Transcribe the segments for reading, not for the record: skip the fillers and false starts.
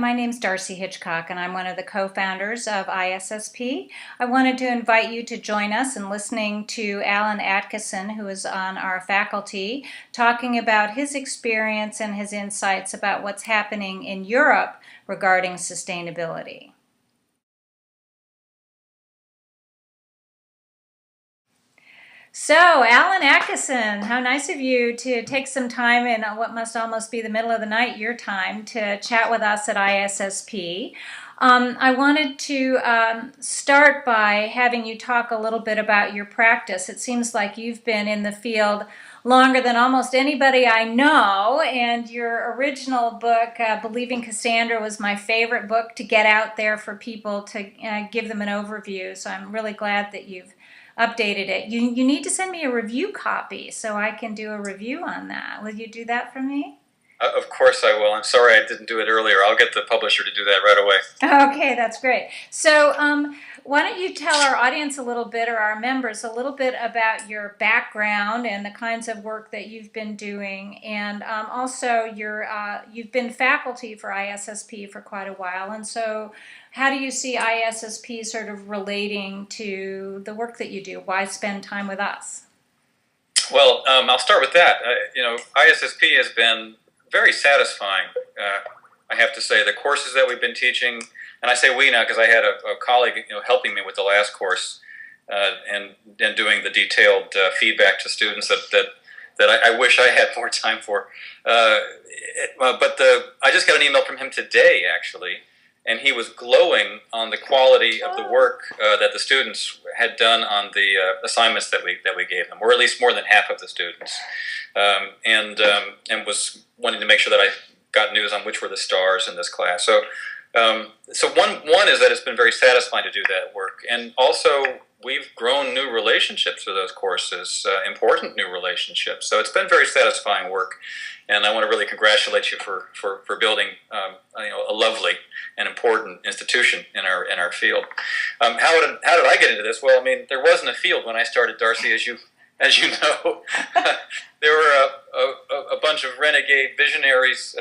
my name's Darcy Hitchcock, and I'm one of the co-founders of ISSP. I wanted to invite you to join us in listening to Alan Atkisson, who is on our faculty, talking about his experience and his insights about what's happening in Europe regarding sustainability. So, Alan Atkisson, how nice of you to take some time in what must almost be the middle of the night, your time, to chat with us at ISSP. I wanted to start by having you talk a little bit about your practice. It seems like you've been in the field longer than almost anybody I know, and your original book, Believing Cassandra, was my favorite book to get out there for people to give them an overview. So I'm really glad that you've updated it. You need to send me a review copy so I can do a review on that. Will you do that for me? Of course I will. I'm sorry I didn't do it earlier. I'll get the publisher to do that right away. Okay, that's great. So why don't you tell our audience a little bit, or our members, a little bit about your background and the kinds of work that you've been doing, and also you've been faculty for ISSP for quite a while, and so how do you see ISSP sort of relating to the work that you do? Why spend time with us? Well, I'll start with that. ISSP has been very satisfying, I have to say. The courses that we've been teaching, and I say we now because I had a colleague helping me with the last course and doing the detailed feedback to students that I wish I had more time for. But I just got an email from him today, actually, and he was glowing on the quality of the work that the students had done on the assignments that we gave them, or at least more than half of the students, and was wanting to make sure that I got news on which were the stars in this class. So one is that it's been very satisfying to do that work, and also we've grown new relationships with those courses, important new relationships. So it's been very satisfying work, and I want to really congratulate you for building a lovely and important institution in our field. How did I get into this? Well, I mean, there wasn't a field when I started, Darcy, as you know. There were a bunch of renegade visionaries,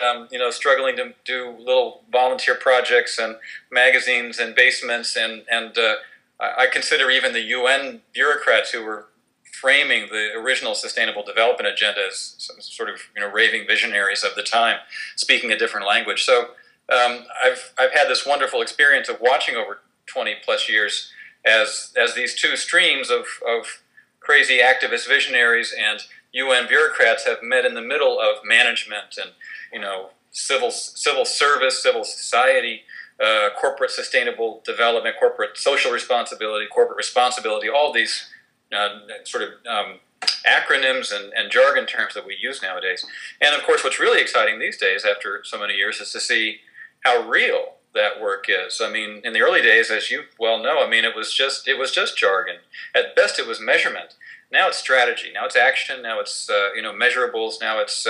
struggling to do little volunteer projects and magazines and basements, and I consider even the UN bureaucrats who were framing the original Sustainable Development Agenda as some sort of raving visionaries of the time, speaking a different language. So I've had this wonderful experience of watching over 20 plus years as these two streams of crazy activist visionaries and UN bureaucrats have met in the middle of management and civil service, civil society, corporate sustainable development, corporate social responsibility, corporate responsibility, all these sort of acronyms and jargon terms that we use nowadays. And of course, what's really exciting these days after so many years is to see how real that work is. I mean, in the early days, as you well know, I mean, it was just jargon. At best, it was measurement. Now it's strategy. Now it's action. Now it's measurables. Now it's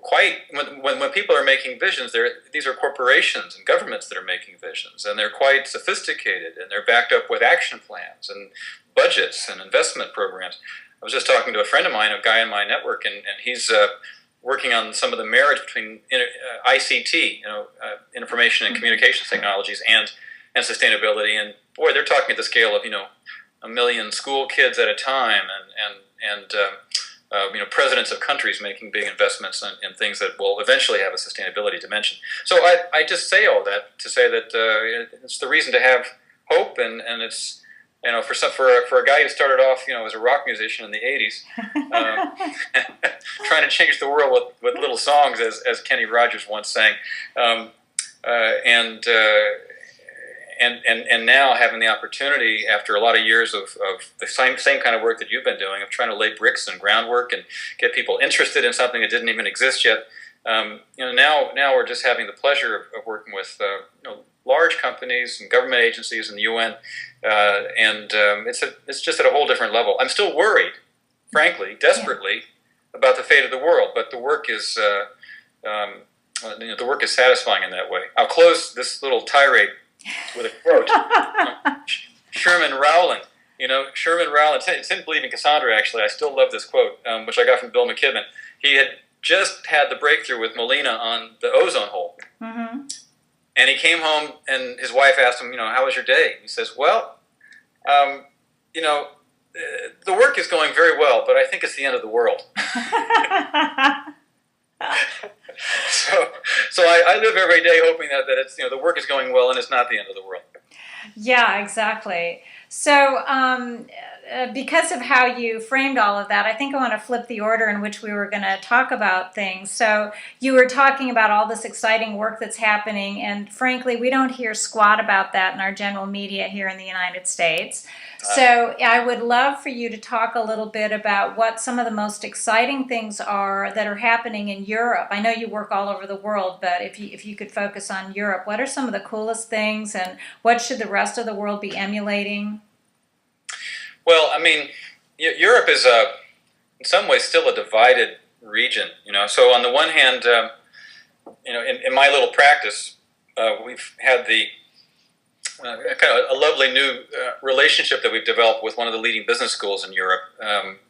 quite when people are making visions, these are corporations and governments that are making visions, and they're quite sophisticated, and they're backed up with action plans and budgets and investment programs. I was just talking to a friend of mine, a guy in my network, and he's working on some of the marriage between ICT, information and communications technologies, and sustainability. And boy, they're talking at the scale of 1 million school kids at a time, and presidents of countries making big investments in things that will eventually have a sustainability dimension. So I just say all that to say that it's the reason to have hope, and it's for a guy who started off as a rock musician in the '80s, trying to change the world with little songs, as Kenny Rogers once sang, and now having the opportunity after a lot of years of the same kind of work that you've been doing, of trying to lay bricks and groundwork and get people interested in something that didn't even exist yet. Now we're just having the pleasure of working with large companies and government agencies and the UN, and it's just at a whole different level. I'm still worried, frankly, desperately, about the fate of the world, but the work is satisfying in that way. I'll close this little tirade with a quote. Sherman Rowland. Sherman Rowland. It's in Believing Cassandra, actually. I still love this quote, which I got from Bill McKibben. He had just had the breakthrough with Molina on the ozone hole. Mm-hmm. And he came home, and his wife asked him, how was your day? He says, well, um, you know, the work is going very well, but I think it's the end of the world. So I live every day hoping that it's the work is going well and it's not the end of the world. Yeah, exactly. So, because of how you framed all of that, I think I want to flip the order in which we were going to talk about things. So, you were talking about all this exciting work that's happening, and frankly, we don't hear squat about that in our general media here in the United States. So, I would love for you to talk a little bit about what some of the most exciting things are that are happening in Europe. I know you work all over the world, but if you could focus on Europe, what are some of the coolest things, and what should the rest of the world be emulating? Well, I mean, Europe is in some ways still a divided region. So on the one hand, in my little practice, we've had the kind of a lovely new relationship that we've developed with one of the leading business schools in Europe,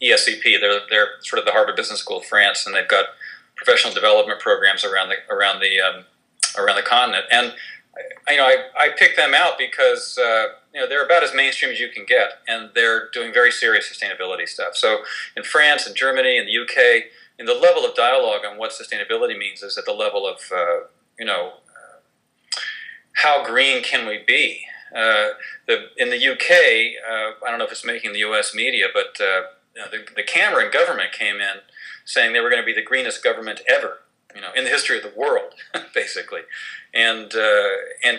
ESCP. They're sort of the Harvard Business School of France, and they've got professional development programs around the continent. And I picked them out because they're about as mainstream as you can get, and they're doing very serious sustainability stuff. So in France and Germany and the UK, the level of dialogue on what sustainability means is at the level of how green can we be? In the UK, I don't know if it's making the US media, but the Cameron government came in saying they were going to be the greenest government ever, in the history of the world, basically. And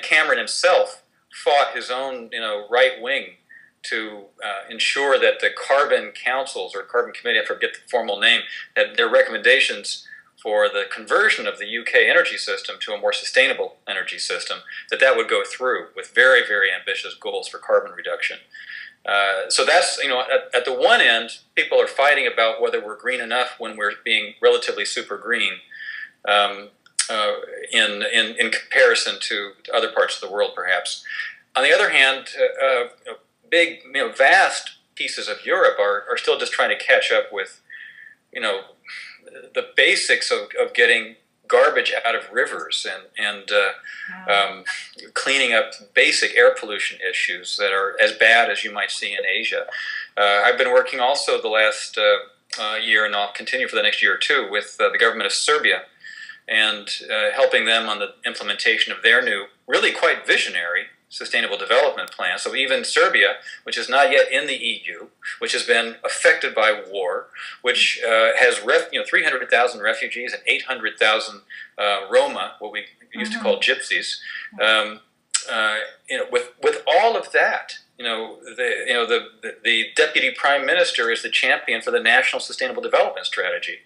Cameron himself fought his own, right wing to ensure that the carbon councils or carbon committee, I forget the formal name, that their recommendations for the conversion of the UK energy system to a more sustainable energy system, that would go through with very, very ambitious goals for carbon reduction. So that's, at the one end, people are fighting about whether we're green enough when we're being relatively super green in comparison to other parts of the world, perhaps. On the other hand, big, vast pieces of Europe are still just trying to catch up with, the basics of getting garbage out of rivers and cleaning up basic air pollution issues that are as bad as you might see in Asia. I've been working also the last year, and I'll continue for the next year or two, with the government of Serbia, and helping them on the implementation of their new, really quite visionary Sustainable Development Plan. So even Serbia, which is not yet in the EU, which has been affected by war, which has 300,000 refugees and 800,000 Roma, what we used to call gypsies. With all of that, the deputy prime minister is the champion for the National Sustainable Development Strategy,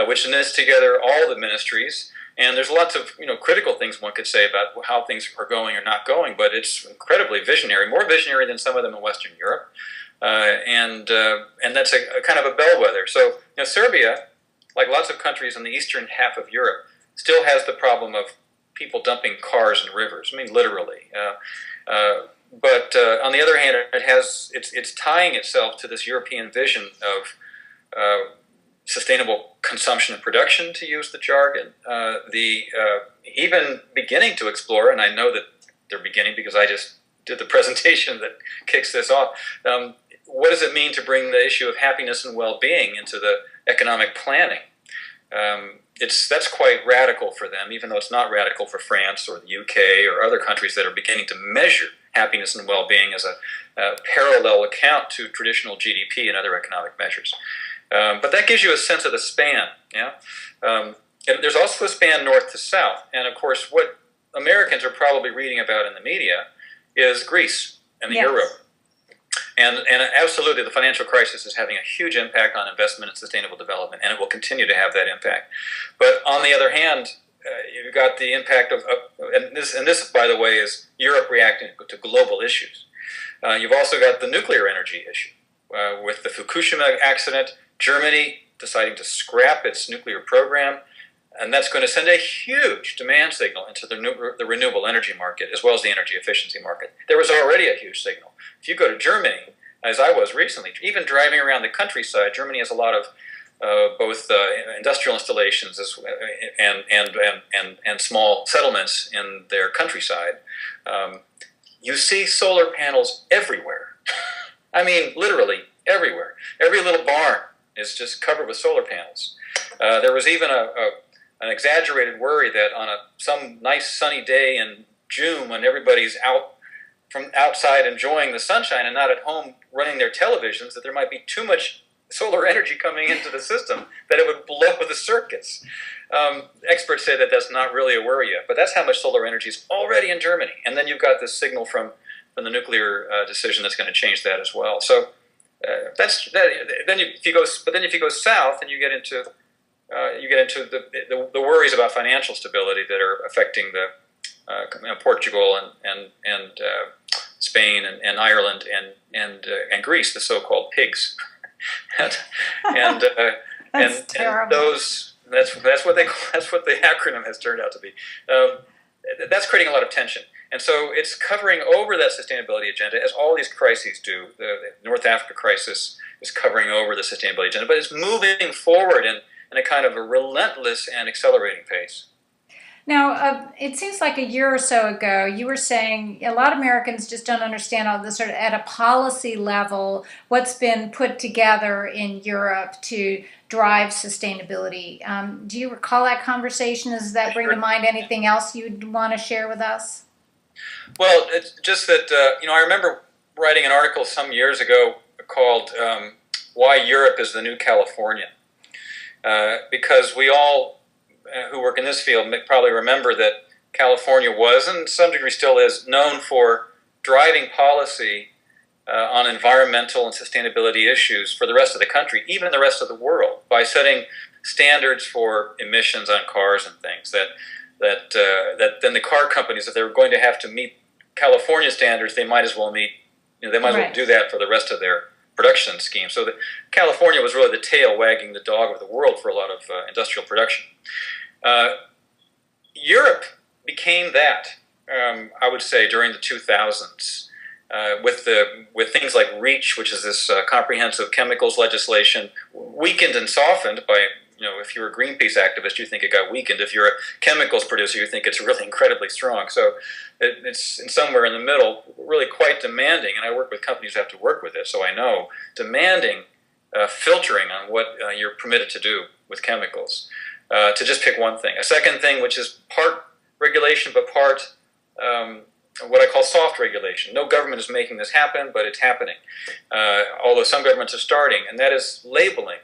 which knits together all the ministries. And there's lots of critical things one could say about how things are going or not going, but it's incredibly visionary, more visionary than some of them in Western Europe, and that's a kind of a bellwether. So Serbia, like lots of countries in the eastern half of Europe, still has the problem of people dumping cars in rivers. I mean, literally. But on the other hand, it's tying itself to this European vision of sustainable consumption and production, to use the jargon. Even beginning to explore, and I know that they're beginning because I just did the presentation that kicks this off. What does it mean to bring the issue of happiness and well-being into the economic planning? That's quite radical for them, even though it's not radical for France or the UK or other countries that are beginning to measure happiness and well-being as a parallel account to traditional GDP and other economic measures. But that gives you a sense of the span. And there's also a span north to south. And of course, what Americans are probably reading about in the media is Greece and the euro. And absolutely, the financial crisis is having a huge impact on investment and sustainable development, and it will continue to have that impact. But on the other hand, you've got the impact of and this, by the way, is Europe reacting to global issues. You've also got the nuclear energy issue. With the Fukushima accident, Germany deciding to scrap its nuclear program, and that's going to send a huge demand signal into the renewable energy market as well as the energy efficiency market. There was already a huge signal. If you go to Germany, as I was recently, even driving around the countryside, Germany has a lot of both industrial installations and small settlements in their countryside, you see solar panels everywhere. I mean, literally everywhere. Every little barn is just covered with solar panels. There was even an exaggerated worry that on some nice sunny day in June, when everybody's out from outside enjoying the sunshine and not at home running their televisions, that there might be too much solar energy coming into the system, that it would blow the circuits. Experts say that that's not really a worry yet, but that's how much solar energy is already in Germany. And then you've got this signal from the nuclear decision that's going to change that as well. So that's that. If you go south and you get into the worries about financial stability that are affecting Portugal and Spain and Ireland and Greece, the so-called pigs. and those that's what the acronym has turned out to be. That's creating a lot of tension, and so it's covering over that sustainability agenda, as all these crises do. The North Africa crisis is covering over the sustainability agenda, but it's moving forward in a kind of a relentless and accelerating pace. Now, it seems like a year or so ago, you were saying a lot of Americans just don't understand all this sort of at a policy level, what's been put together in Europe to drive sustainability. Do you recall that conversation? Does that bring to mind anything else you'd want to share with us? Well, it's just that, I remember writing an article some years ago called Why Europe is the New California. Because we all who work in this field probably remember that California was, and to some degree still is, known for driving policy on environmental and sustainability issues for the rest of the country, even the rest of the world, by setting standards for emissions on cars and things that then the car companies, if they were going to have to meet California standards, they might as well do that for the rest of their production scheme. So California was really the tail wagging the dog of the world for a lot of industrial production. Europe became that, I would say, during the 2000s, with things like REACH, which is this comprehensive chemicals legislation, weakened and softened by, if you're a Greenpeace activist, you think it got weakened. If you're a chemicals producer, you think it's really incredibly strong. So it's somewhere in the middle, really quite demanding, and I work with companies who have to work with it, so I know, demanding filtering on what you're permitted to do with chemicals, to just pick one thing. A second thing, which is part regulation but part what I call soft regulation. No government is making this happen, but it's happening, although some governments are starting, and that is labeling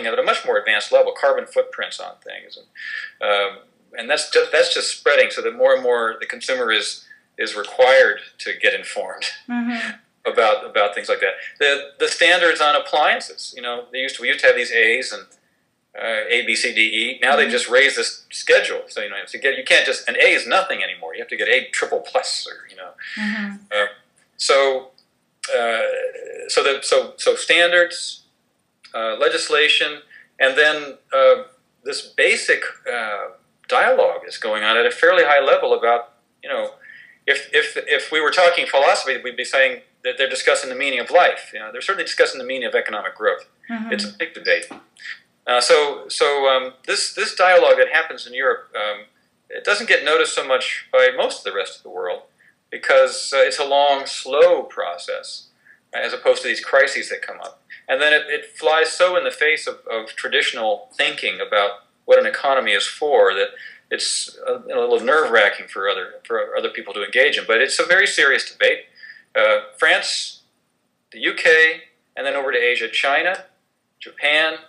at a much more advanced level, carbon footprints on things, and that's just spreading, so that more and more the consumer is required to get informed about things like that. The standards on appliances, we used to have these A's and A, B, C, D, E. Now they've just raised this schedule, so you can't just, an A is nothing anymore. You have to get A triple plus, or so standards, legislation, and then this basic dialogue is going on at a fairly high level about, if we were talking philosophy, we'd be saying that they're discussing the meaning of life. They're certainly discussing the meaning of economic growth. It's a big debate. This dialogue that happens in Europe, it doesn't get noticed so much by most of the rest of the world, because it's a long, slow process, as opposed to these crises that come up. And then it flies so in the face of traditional thinking about what an economy is for, that it's a little nerve-wracking for other people to engage in. But it's a very serious debate. France, the UK, and then over to Asia, China, Japan,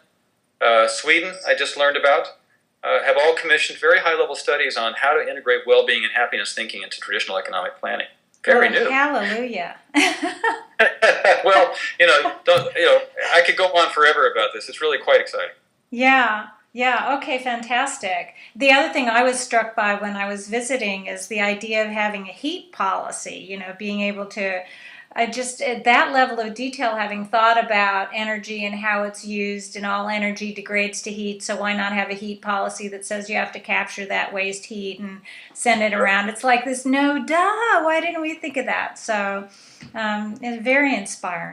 Sweden, I just learned about, have all commissioned very high-level studies on how to integrate well-being and happiness thinking into traditional economic planning. Very new. Hallelujah. Well, I could go on forever about this. It's really quite exciting. Yeah. Okay, fantastic. The other thing I was struck by when I was visiting is the idea of having a heat policy, being able to, just at that level of detail, having thought about energy and how it's used, and all energy degrades to heat, so why not have a heat policy that says you have to capture that waste heat and send it around? It's like this, no, duh, why didn't we think of that? So it's very inspiring.